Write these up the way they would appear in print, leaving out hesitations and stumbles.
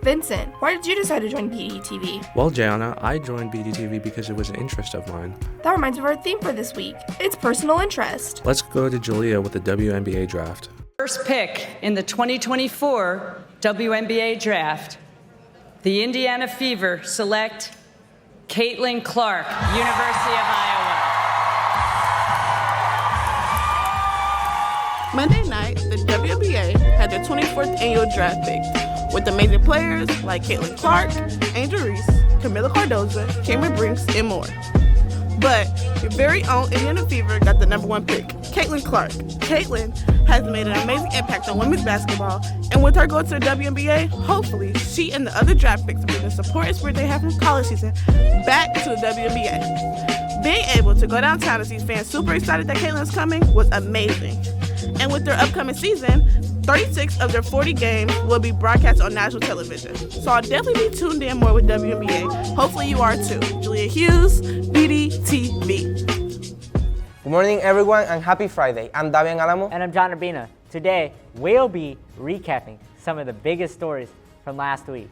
Vincent, why did you decide to join BDTV? Well, Jayana, I joined BDTV because it was an interest of mine. That reminds me of our theme for this week. It's personal interest. Let's go to Julia with the WNBA draft. First pick in the 2024 WNBA draft, the Indiana Fever select Caitlin Clark, University of Iowa. Monday night, the WNBA had their 24th annual draft pick, with amazing players like Caitlin Clark, Angel Reese, Camila Cardoza, Cameron Brinks, and more. But your very own Indiana Fever got the number one pick, Caitlin Clark. Caitlin has made an amazing impact on women's basketball, and with her going to the WNBA, hopefully she and the other draft picks will bring the support and spirit they have from college season back to the WNBA. Being able to go downtown and see fans super excited that Caitlin's coming was amazing. And with their upcoming season, 36 of their 40 games will be broadcast on national television. So I'll definitely be tuned in more with WNBA. Hopefully you are too. Julia Hughes, BDTV. Good morning, everyone, and happy Friday. I'm Davian Alamo. And I'm John Urbina. Today, we'll be recapping some of the biggest stories from last week.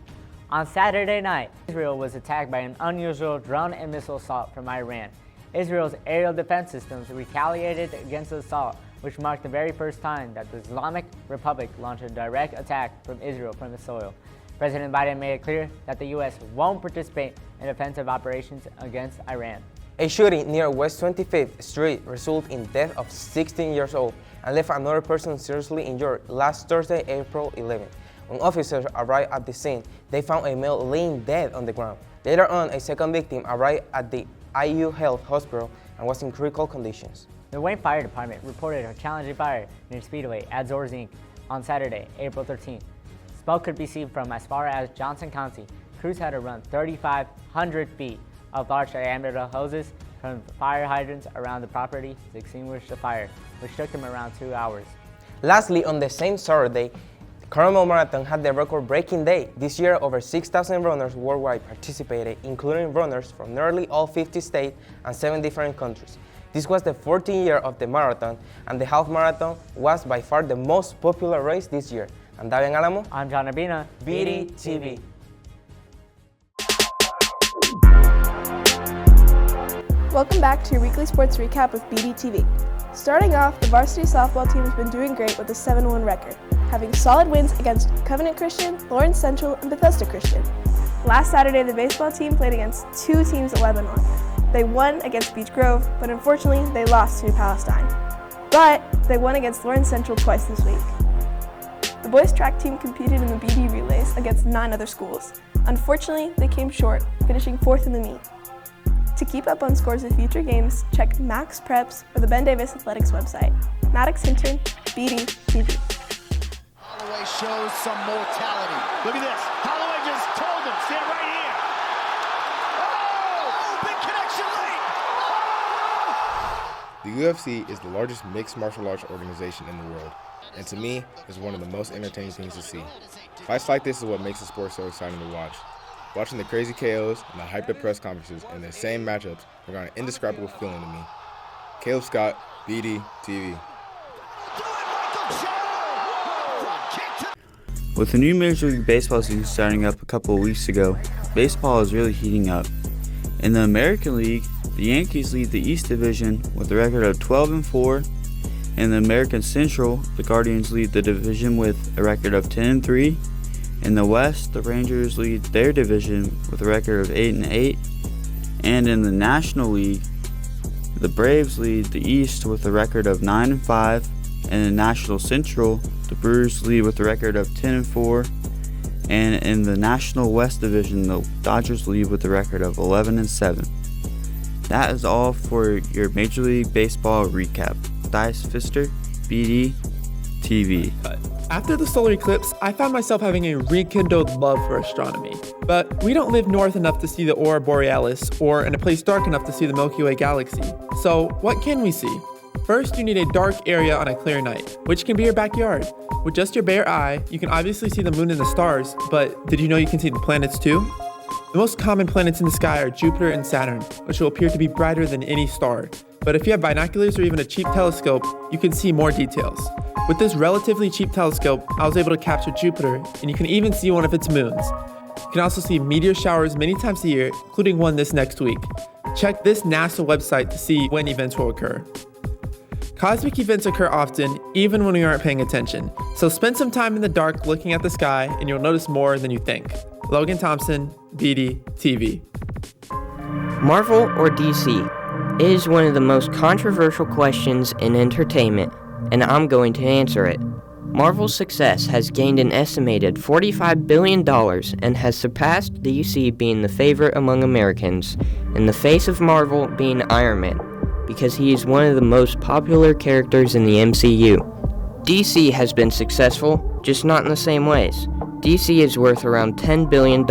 On Saturday night, Israel was attacked by an unusual drone and missile assault from Iran. Israel's aerial defense systems retaliated against the assault, which marked the very first time that the Islamic Republic launched a direct attack from Israel from the soil. President Biden made it clear that the U.S. won't participate in offensive operations against Iran. A shooting near West 25th Street resulted in death of 16 years old and left another person seriously injured last Thursday, April 11th. When officers arrived at the scene, they found a male laying dead on the ground. Later on, a second victim arrived at the IU Health Hospital and was in critical conditions. The Wayne Fire Department reported a challenging fire near Speedway at Zors Inc. on Saturday, April 13th. Smoke could be seen from as far as Johnson County. Crews had to run 3,500 feet of large diameter hoses from fire hydrants around the property to extinguish the fire, which took them around 2 hours. Lastly, on the same Saturday, the Carmel Marathon had the record-breaking day. This year, over 6,000 runners worldwide participated, including runners from nearly all 50 states and 7 different countries. This was the 14th year of the marathon, and the half marathon was by far the most popular race this year. I'm Davian Alamo. I'm John Urbina, BDTV. Welcome back to your weekly sports recap with BDTV. Starting off, the varsity softball team has been doing great with a 7-1 record, having solid wins against Covenant Christian, Lawrence Central, and Bethesda Christian. Last Saturday, the baseball team played against 2 teams at Lebanon. They won against Beech Grove, but unfortunately, they lost to New Palestine. But they won against Lawrence Central twice this week. The boys track team competed in the BD relays against 9 other schools. Unfortunately, they came short, finishing 4th in the meet. To keep up on scores of future games, check Max Preps or the Ben Davis Athletics website. Maddox Hinton, BDTV. Holloway shows some mortality. Look at this. Holloway just told him, stand right here. Oh, big connection late. The UFC is the largest mixed martial arts organization in the world, and to me, it's one of the most entertaining things to see. Fights like this is what makes the sport so exciting to watch. Watching the crazy KOs and the hyped press conferences and the same matchups bring an indescribable feeling to me. Caleb Scott, BDTV. With the new Major League Baseball season starting up a couple of weeks ago, baseball is really heating up. In the American League, the Yankees lead the East Division with a record of 12-4. In the American Central, the Guardians lead the division with a record of 10-3. In the West, the Rangers lead their division with a record of 8-8. And in the National League, the Braves lead the East with a record of 9-5. And in the National Central, the Brewers lead with a record of 10-4. And in the National West Division, the Dodgers lead with a record of 11-7. That is all for your Major League Baseball recap. Dice Pfister, BDTV. After the solar eclipse, I found myself having a rekindled love for astronomy. But we don't live north enough to see the Aurora Borealis or in a place dark enough to see the Milky Way galaxy. So what can we see? First, you need a dark area on a clear night, which can be your backyard. With just your bare eye, you can obviously see the moon and the stars, but did you know you can see the planets too? The most common planets in the sky are Jupiter and Saturn, which will appear to be brighter than any star. But if you have binoculars or even a cheap telescope, you can see more details. With this relatively cheap telescope, I was able to capture Jupiter, and you can even see one of its moons. You can also see meteor showers many times a year, including one this next week. Check this NASA website to see when events will occur. Cosmic events occur often, even when we aren't paying attention. So spend some time in the dark looking at the sky, and you'll notice more than you think. Logan Thompson, BDTV. Marvel or DC? It is one of the most controversial questions in entertainment, and I'm going to answer it. Marvel's success has gained an estimated $45 billion and has surpassed DC being the favorite among Americans, and the face of Marvel being Iron Man, because he is one of the most popular characters in the MCU. DC has been successful, just not in the same ways. DC is worth around $10 billion,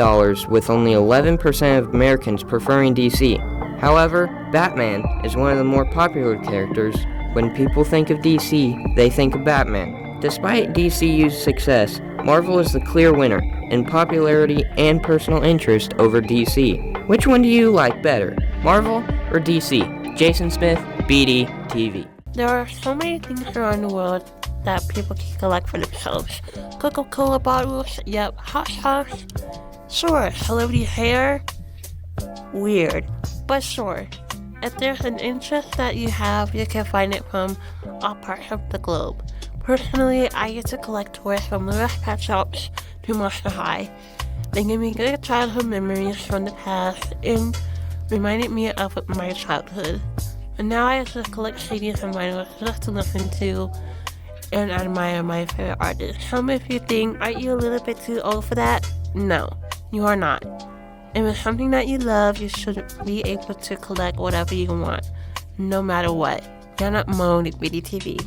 with only 11% of Americans preferring DC. However, Batman is one of the more popular characters. When people think of DC, they think of Batman. Despite DCU's success, Marvel is the clear winner in popularity and personal interest over DC. Which one do you like better, Marvel or DC? Jason Smith, BDTV. There are so many things around the world that people can collect for themselves. Coca-Cola bottles, yep. Hot sauce, sure. Celebrity hair, weird, but sure. If there's an interest that you have, you can find it from all parts of the globe. Personally, I used to collect toys from little pet shops to Monster High. They gave me good childhood memories from the past and reminded me of my childhood. And now I just collect CDs and vinyls just to listen to and admire my favorite artists. Some of you think, are you a little bit too old for that? No, you are not. If it's something that you love, you should be able to collect whatever you want, no matter what. Janet Moan at BDTV.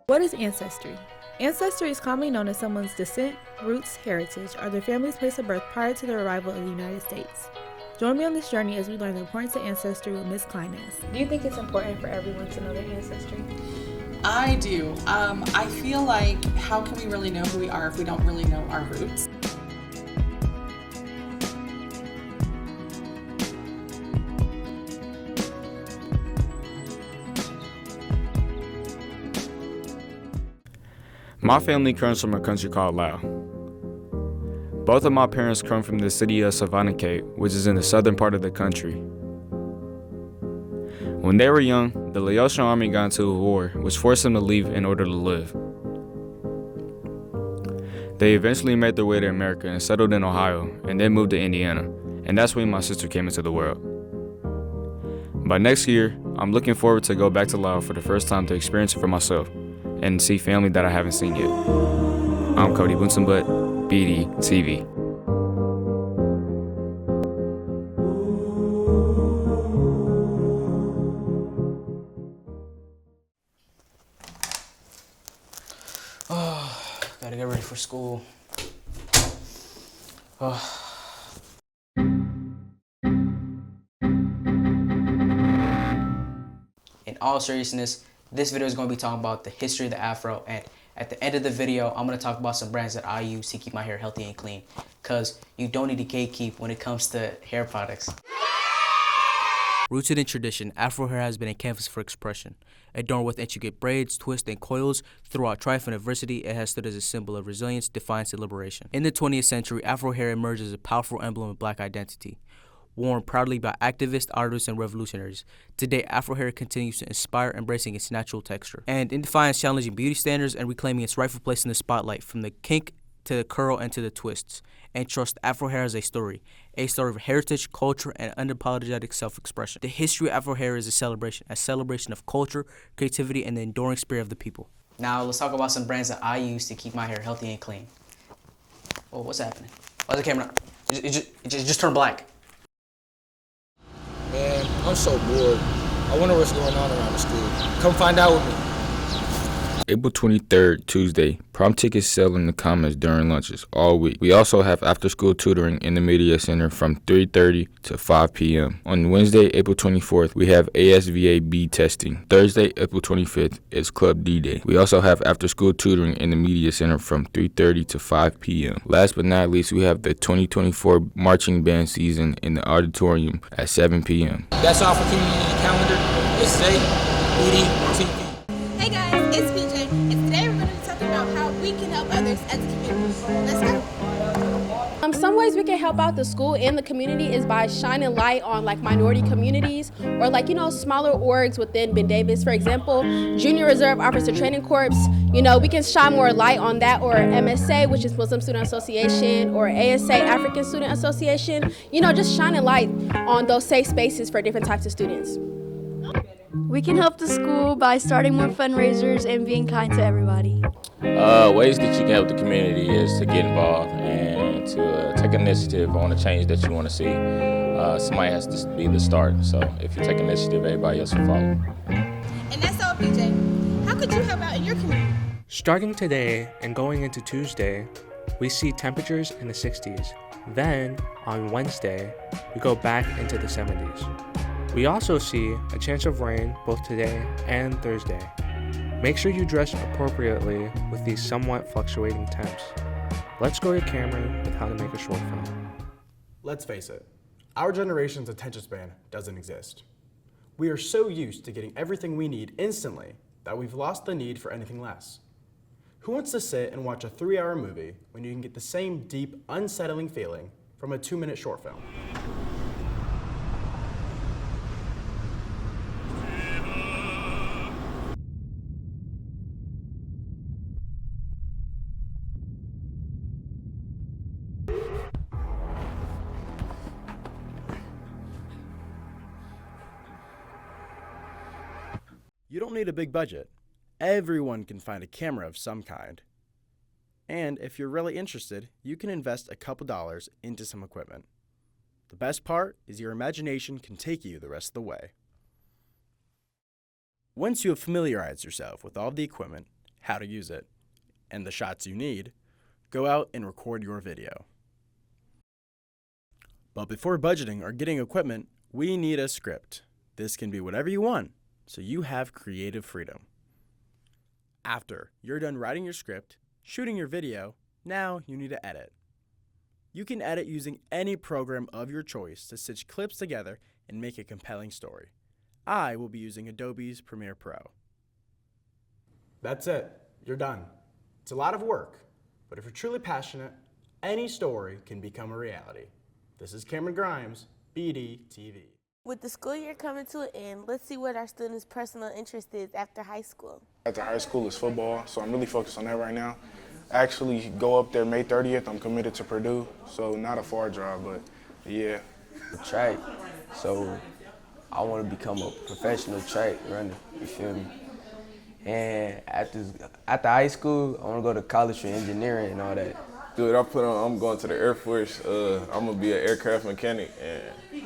What is ancestry? Ancestry is commonly known as someone's descent, roots, heritage, or their family's place of birth prior to their arrival in the United States. Join me on this journey as we learn the importance of ancestry with Ms. Kleiness. Do you think it's important for everyone to know their ancestry? I do. I feel like, how can we really know who we are if we don't really know our roots? My family comes from a country called Laos. Both of my parents come from the city of Savannakhet, which is in the southern part of the country. When they were young, the Laotian army got into a war, which forced them to leave in order to live. They eventually made their way to America and settled in Ohio, and then moved to Indiana, and that's when my sister came into the world. By next year, I'm looking forward to go back to Laos for the first time to experience it for myself, and see family that I haven't seen yet. I'm Cody Bunsenbutt, BDTV. Gotta get ready for school. In all seriousness, this video is going to be talking about the history of the afro, and at the end of the video, I'm going to talk about some brands that I use to keep my hair healthy and clean, because you don't need to gatekeep when it comes to hair products. Rooted in tradition, Afro hair has been a canvas for expression. Adorned with intricate braids, twists, and coils, throughout triumph and adversity, it has stood as a symbol of resilience, defiance, and liberation. In the 20th century, Afro hair emerged as a powerful emblem of Black identity, worn proudly by activists, artists, and revolutionaries. Today, Afro hair continues to inspire, embracing its natural texture, and in defiance, challenging beauty standards and reclaiming its rightful place in the spotlight, from the kink to the curl and to the twists. And trust, Afro hair is a story of heritage, culture, and unapologetic self-expression. The history of Afro hair is a celebration of culture, creativity, and the enduring spirit of the people. Now, let's talk about some brands that I use to keep my hair healthy and clean. Oh, what's happening? Why's the camera? It just turned black. Man, I'm so bored. I wonder what's going on around the school. Come find out with me. April 23rd, Tuesday, prom tickets sell in the comments during lunches all week. We also have after-school tutoring in the Media Center from 3:30 to 5 p.m. On Wednesday, April 24th, we have ASVAB testing. Thursday, April 25th, is Club D-Day. We also have after-school tutoring in the Media Center from 3:30 to 5 p.m. Last but not least, we have the 2024 marching band season in the auditorium at 7 p.m. That's all for Community Calendar. It's Zay, BDTV. Hey guys, it's PJ, and today we're going to as a community. Let's go. Some ways we can help out the school and the community is by shining light on like minority communities or like, smaller orgs within Ben Davis. For example, Junior Reserve Officer Training Corps, we can shine more light on that, or MSA, which is Muslim Student Association, or ASA, African Student Association, just shining light on those safe spaces for different types of students. We can help the school by starting more fundraisers and being kind to everybody. Ways that you can help the community is to get involved and to take initiative on the change that you want to see. Somebody has to be the start, so if you take initiative, everybody else will follow. And that's all, PJ. How could you help out in your community? Starting today and going into Tuesday, we see temperatures in the 60s. Then, on Wednesday, we go back into the 70s. We also see a chance of rain both today and Thursday. Make sure you dress appropriately with these somewhat fluctuating temps. Let's go to Cameron with how to make a short film. Let's face it, our generation's attention span doesn't exist. We are so used to getting everything we need instantly that we've lost the need for anything less. Who wants to sit and watch a 3-hour movie when you can get the same deep, unsettling feeling from a 2-minute short film? You don't need a big budget. Everyone can find a camera of some kind. And if you're really interested, you can invest a couple dollars into some equipment. The best part is your imagination can take you the rest of the way. Once you have familiarized yourself with all of the equipment, how to use it, and the shots you need, go out and record your video. But before budgeting or getting equipment, we need a script. This can be whatever you want, so you have creative freedom. After you're done writing your script, shooting your video, now you need to edit. You can edit using any program of your choice to stitch clips together and make a compelling story. I will be using Adobe's Premiere Pro. That's it. You're done. It's a lot of work, but if you're truly passionate, any story can become a reality. This is Cameron Grimes, BDTV. With the school year coming to an end, let's see what our students' personal interest is after high school. After high school is football, so I'm really focused on that right now. Actually go up there May 30th, I'm committed to Purdue, so not a far drive, but yeah. Track, so I want to become a professional track runner, you feel me? And after high school, I want to go to college for engineering and all that. Dude, I'm going to the Air Force. I'm gonna be an aircraft mechanic, and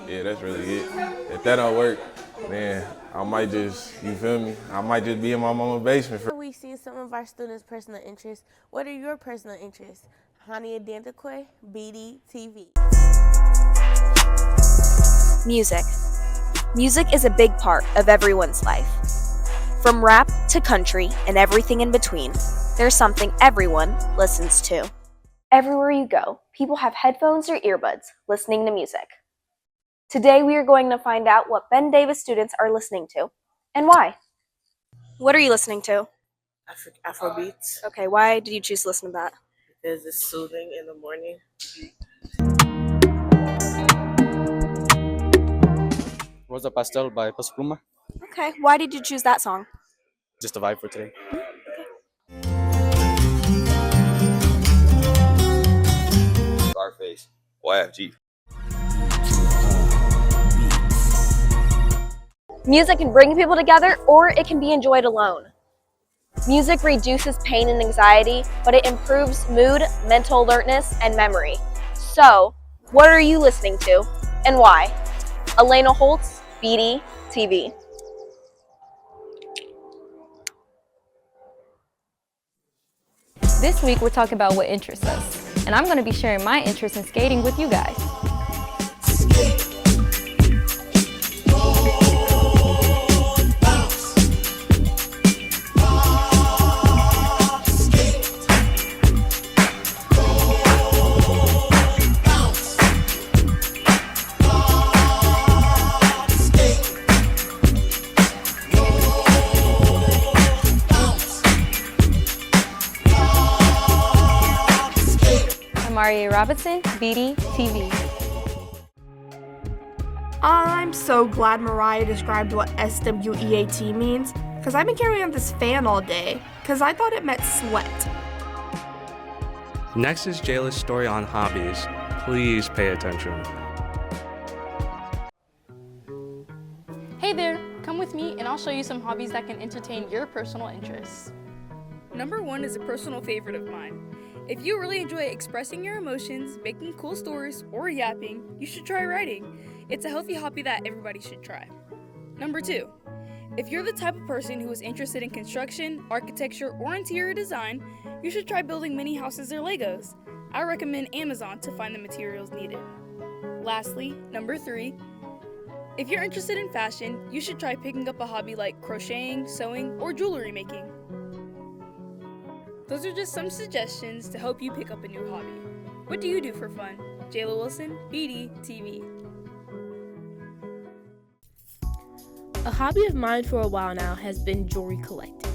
yeah, that's really it. If that don't work, then I might just, you feel me? I might just be in my mama's basement. We've seen some of our students' personal interests. What are your personal interests? Hani Adantakwe, BDTV. Music. Music is a big part of everyone's life. From rap to country and everything in between, there's something everyone listens to. Everywhere you go, people have headphones or earbuds listening to music. Today we are going to find out what Ben Davis students are listening to and why. What are you listening to? Afrobeats. Okay, why did you choose to listen to that? Because it's soothing in the morning. Rosa Pastel by Peso Pluma. Okay, why did you choose that song? Just a vibe for today. Scarface, YFG. Music can bring people together, or it can be enjoyed alone. Music reduces pain and anxiety, but it improves mood, mental alertness, and memory. So, what are you listening to, and why? Elena Holtz, BDTV. This week we're talking about what interests us, and I'm going to be sharing my interest in skating with you guys. Aria Robinson, BDTV. I'm so glad Mariah described what SWEAT means, because I've been carrying on this fan all day, because I thought it meant sweat. Next is Jayla's story on hobbies. Please pay attention. Hey there, come with me and I'll show you some hobbies that can entertain your personal interests. Number 1 is a personal favorite of mine. If you really enjoy expressing your emotions, making cool stories, or yapping, you should try writing. It's a healthy hobby that everybody should try. Number 2, if you're the type of person who is interested in construction, architecture, or interior design, you should try building mini houses or Legos. I recommend Amazon to find the materials needed. Lastly, number 3, if you're interested in fashion, you should try picking up a hobby like crocheting, sewing, or jewelry making. Those are just some suggestions to help you pick up a new hobby. What do you do for fun? Jayla Wilson, BDTV. A hobby of mine for a while now has been jewelry collecting.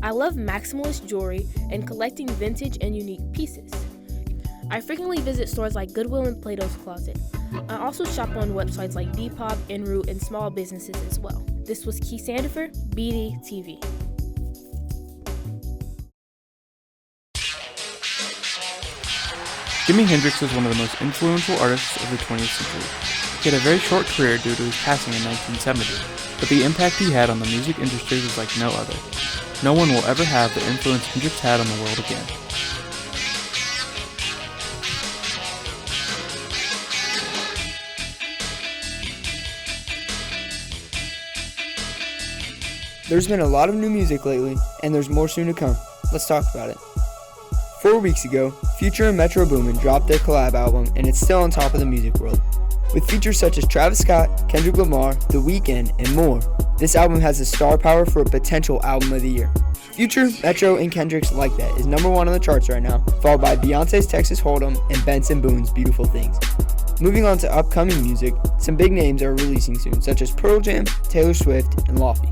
I love maximalist jewelry and collecting vintage and unique pieces. I frequently visit stores like Goodwill and Plato's Closet. I also shop on websites like Depop, Enroute, and small businesses as well. This was Key Sandifer, BDTV. Jimi Hendrix was one of the most influential artists of the 20th century. He had a very short career due to his passing in 1970, but the impact he had on the music industry was like no other. No one will ever have the influence Hendrix had on the world again. There's been a lot of new music lately, and there's more soon to come. Let's talk about it. 4 weeks ago, Future and Metro Boomin dropped their collab album, and it's still on top of the music world. With features such as Travis Scott, Kendrick Lamar, The Weeknd, and more, this album has the star power for a potential album of the year. Future, Metro, and Kendrick's Like That is number 1 on the charts right now, followed by Beyonce's Texas Hold'em and Benson Boone's Beautiful Things. Moving on to upcoming music, some big names are releasing soon, such as Pearl Jam, Taylor Swift, and Laufey.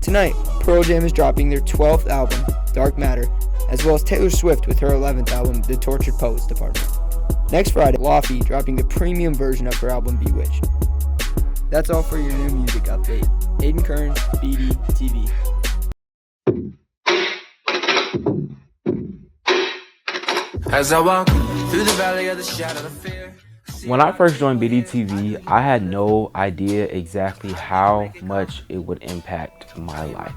Tonight, Pearl Jam is dropping their 12th album, Dark Matter, as well as Taylor Swift with her 11th album, The Tortured Poets Department. Next Friday, Laufey dropping the premium version of her album, Bewitched. That's all for your new music update. Aiden Kearns, BDTV. As I walk through the valley of the shadow of fear. When I first joined BDTV, I had no idea exactly how much it would impact my life.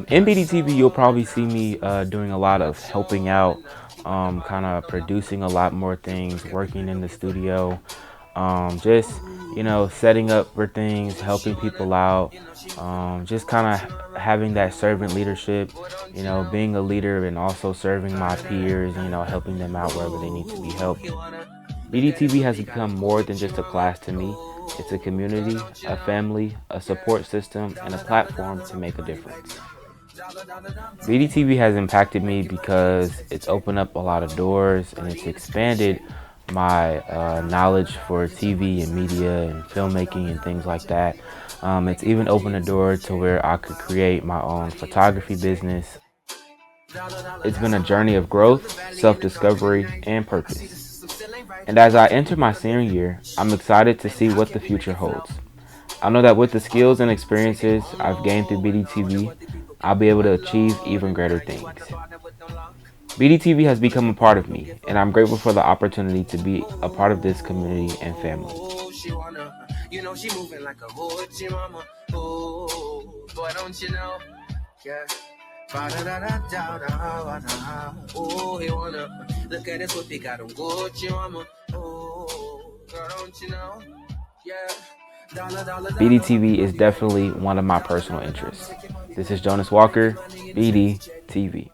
In BDTV, you'll probably see me doing a lot of helping out, kind of producing a lot more things, working in the studio, just, setting up for things, helping people out, just kind of having that servant leadership, being a leader and also serving my peers, helping them out wherever they need to be helped. BDTV has become more than just a class to me. It's a community, a family, a support system, and a platform to make a difference. BDTV has impacted me because it's opened up a lot of doors and it's expanded my knowledge for TV and media and filmmaking and things like that. It's even opened a door to where I could create my own photography business. It's been a journey of growth, self-discovery, and purpose. And as I enter my senior year, I'm excited to see what the future holds. I know that with the skills and experiences I've gained through BDTV, I'll be able to achieve even greater things. BDTV has become a part of me, and I'm grateful for the opportunity to be a part of this community and family. She moving like a hoochie mama. Oh, boy, don't you know? Yeah. Oh, he wanna look at this, what they got on Gucci mama. Oh, girl, don't you know? Yeah. BDTV is definitely one of my personal interests. This is Jonas Walker, BDTV.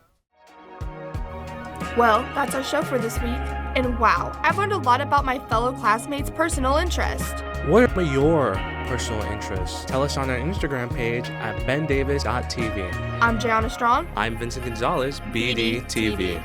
Well, that's our show for this week. And wow, I've learned a lot about my fellow classmates' personal interest. What are your personal interests? Tell us on our Instagram page at bendavis.tv. I'm Jayana Strong. I'm Vincent Gonzalez, BDTV.